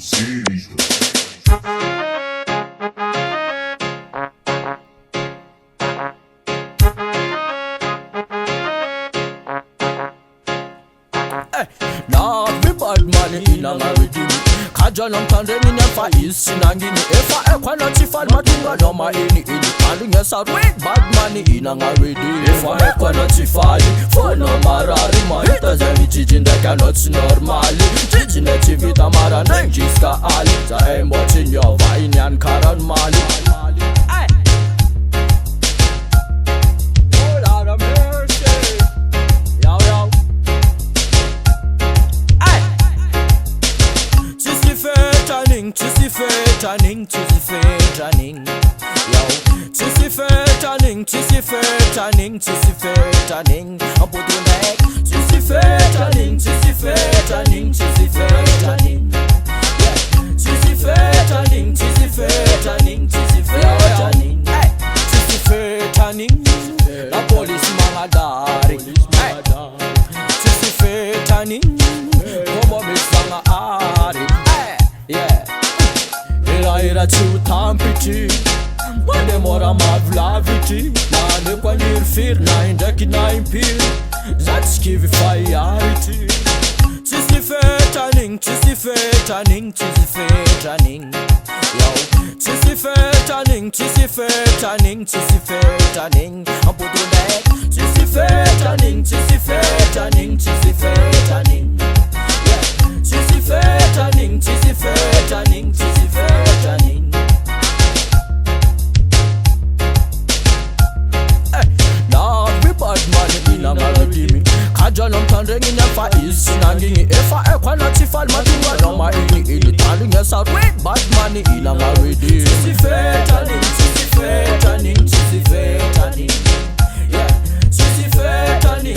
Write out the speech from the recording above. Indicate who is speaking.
Speaker 1: series.
Speaker 2: Nah, we bad money in a marriage. Kajal on Tanzania never is sinangini. If I equal tifal matunga no ma ini. Calling us out with bad money in a marriage. If I equal tifal for no marari ma ita zani chijin that cannot normally. Chijin that chivita mara nanjiska ali. I'm watching your vine and karan mali. Turning, yo. Chissy fair turning, I'm putting back. Chissy fair turning, yeah. Chissy fair turning, Chissy fair turning. The police mangadari, Chissy fair turning. Come on, Miss Sangari, yeah. Ira chutampichi Mane mora mavlaviti Mane kwa nirfir na indaki na impir Zatskivi fayariti Chisi fetaning Yo Chisi fetaning I'm putting back Chisi fetaning Yeah Chisi fetaning Kajal on Tanzania never is sinangini. If I equal tifal matunga no ma ini. Telling us out with bad money in a marriage. Chissy fair turning, yeah. Chissy fair turning,